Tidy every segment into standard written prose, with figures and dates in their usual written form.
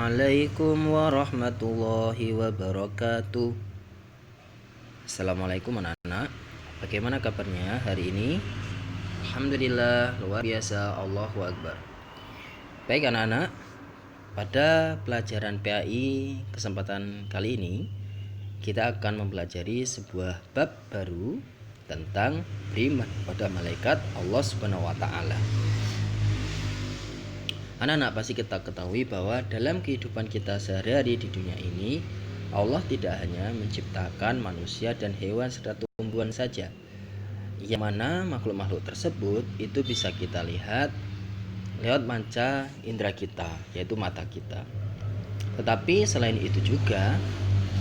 Assalamualaikum warahmatullahi wabarakatuh. Assalamualaikum anak-anak. Bagaimana kabarnya hari ini? Alhamdulillah, luar biasa, Allahu Akbar. Baik anak-anak, pada pelajaran PAI kesempatan kali ini kita akan mempelajari sebuah bab baru tentang beriman pada malaikat Allah Subhanahu wa taala. Anak-anak, pasti kita ketahui bahwa dalam kehidupan kita sehari-hari di dunia ini, Allah tidak hanya menciptakan manusia dan hewan serta tumbuhan saja, yang mana makhluk-makhluk tersebut itu bisa kita lihat lewat manca indera kita, yaitu mata kita. Tetapi selain itu juga,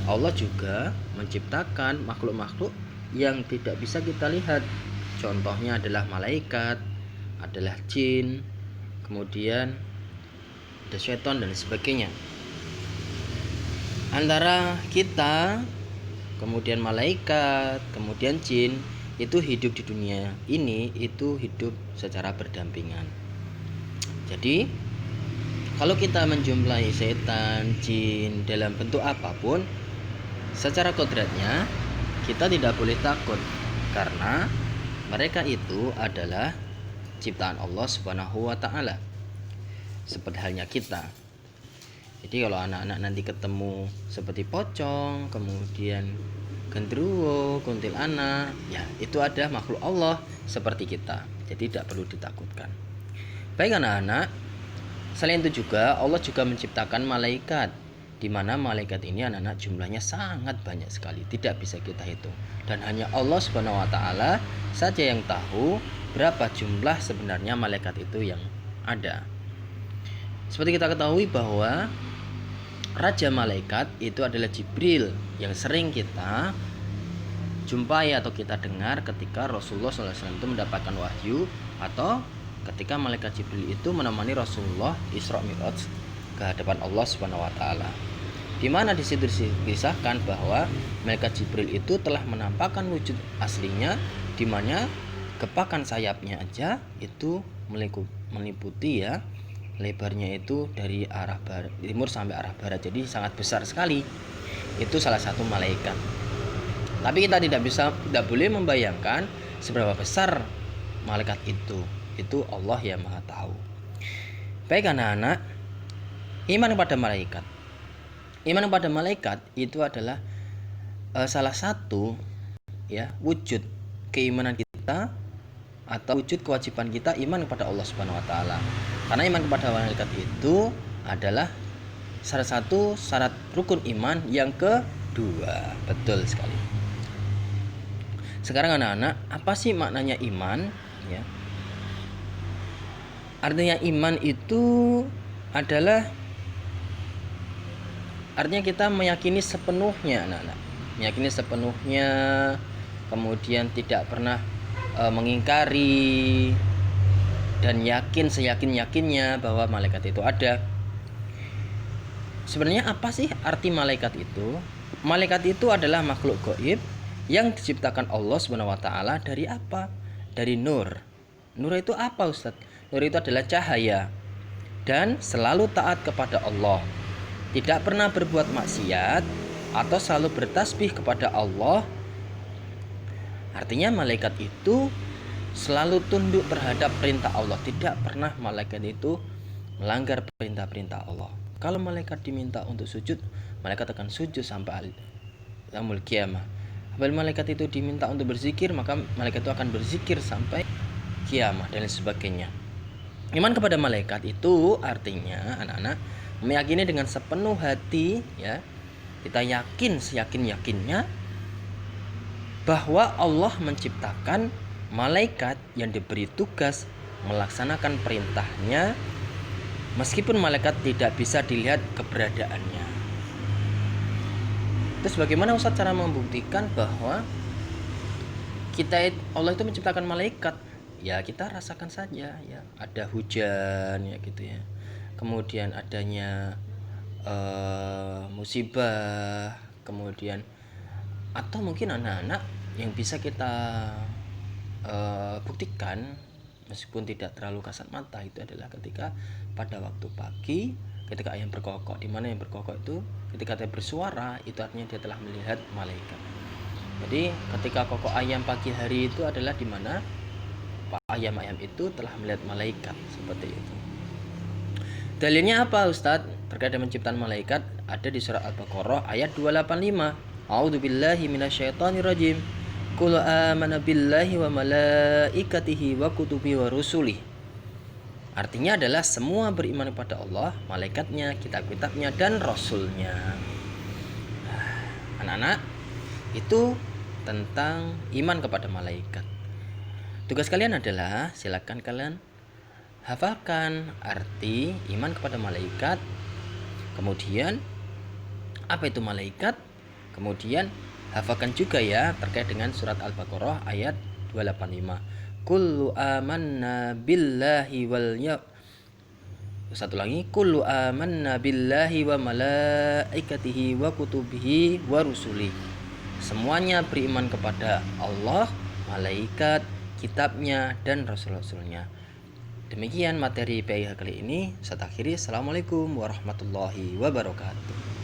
Allah juga menciptakan makhluk-makhluk yang tidak bisa kita lihat. Contohnya adalah malaikat, adalah jin, kemudian ada syaitan dan sebagainya. Antara kita, kemudian malaikat, kemudian jin, itu hidup di dunia ini itu hidup secara berdampingan. Jadi kalau kita menjumlahi setan, jin dalam bentuk apapun, secara kodratnya kita tidak boleh takut, karena mereka itu adalah ciptaan Allah Subhanahu wa taala. Seperti halnya kita. Jadi kalau anak-anak nanti ketemu seperti pocong, kemudian genderuwo, kuntilanak, ya itu ada makhluk Allah seperti kita. Jadi tidak perlu ditakutkan. Baik anak-anak, selain itu juga Allah juga menciptakan malaikat, di mana malaikat ini anak-anak jumlahnya sangat banyak sekali, tidak bisa kita hitung. Dan hanya Allah Subhanahu wa taala saja yang tahu berapa jumlah sebenarnya malaikat itu yang ada. Seperti kita ketahui bahwa Raja Malaikat itu adalah Jibril, yang sering kita jumpai atau kita dengar ketika Rasulullah SAW itu mendapatkan wahyu, atau ketika Malaikat Jibril itu menemani Rasulullah Isra Mi'raj ke hadapan Allah Subhanahu wa taala. Di mana di situ disahkan bahwa Malaikat Jibril itu telah menampakkan wujud aslinya, di mana kepakan sayapnya aja itu meliputi ya, lebarnya itu dari arah barat, timur sampai arah barat, jadi sangat besar sekali. Itu salah satu malaikat. Tapi kita tidak boleh membayangkan seberapa besar malaikat itu. Itu Allah yang Maha tahu. Baik anak-anak, iman kepada malaikat. Iman kepada malaikat itu adalah salah satu ya wujud keimanan kita, atau wujud kewajiban kita iman kepada Allah Subhanahu wa taala. Karena iman kepada malaikat itu adalah salah satu syarat rukun iman yang kedua. Betul sekali. Sekarang anak-anak, apa sih maknanya iman? Ya. Artinya iman itu adalah artinya kita meyakini sepenuhnya, anak-anak. Meyakini sepenuhnya, kemudian tidak pernah mengingkari, dan yakin seyakin-yakinnya bahwa malaikat itu ada. Sebenarnya apa sih arti malaikat itu? Malaikat itu adalah makhluk gaib yang diciptakan Allah Subhanahu wa taala dari apa? Dari nur. Nur itu apa, Ustaz? Nur itu adalah cahaya dan selalu taat kepada Allah. Tidak pernah berbuat maksiat atau selalu bertasbih kepada Allah. Artinya malaikat itu selalu tunduk terhadap perintah Allah. Tidak pernah malaikat itu melanggar perintah-perintah Allah. Kalau malaikat diminta untuk sujud, malaikat akan sujud sampai yaumul qiyamah. Apabila malaikat itu diminta untuk berzikir, maka malaikat itu akan berzikir sampai kiamah dan lain sebagainya. Iman kepada malaikat itu artinya anak-anak meyakini dengan sepenuh hati, ya. Kita yakin seyakin-yakinnya bahwa Allah menciptakan malaikat yang diberi tugas melaksanakan perintahnya, meskipun malaikat tidak bisa dilihat keberadaannya. Terus bagaimana Ustaz cara membuktikan bahwa Allah itu menciptakan malaikat? Ya kita rasakan saja ya, ada hujan ya gitu ya. Kemudian adanya musibah, kemudian atau mungkin anak-anak yang bisa kita buktikan meskipun tidak terlalu kasat mata, itu adalah ketika pada waktu pagi ketika ayam berkokok. Di mana yang berkokok itu ketika dia bersuara itu artinya dia telah melihat malaikat. Jadi ketika kokok ayam pagi hari itu adalah di mana ayam-ayam itu telah melihat malaikat, seperti itu. Dalilnya apa Ustadz? Terkait dengan penciptaan malaikat ada di surat Al-Baqarah ayat 285. A'udzubillahi minasyaitonirrajim. Qul amana billahi wa malaikatihi wa kutubi wa rusulih. Artinya adalah semua beriman kepada Allah, malaikatnya, kitab-kitabnya, dan rasulnya. Anak-anak, itu tentang iman kepada malaikat. Tugas kalian adalah silakan kalian hafalkan arti iman kepada malaikat. Kemudian apa itu malaikat? Kemudian hafalkan juga ya terkait dengan surat Al-Baqarah ayat 285. Kullu amanna billahi wal Satu lagi, kullu amanna billahi wa malaikatihi wa kutubihi wa rusuli. Semuanya beriman kepada Allah, malaikat, kitabnya, dan rasul-rasulnya. Demikian materi PIH kali ini. Saya akhiri. Assalamualaikum warahmatullahi wabarakatuh.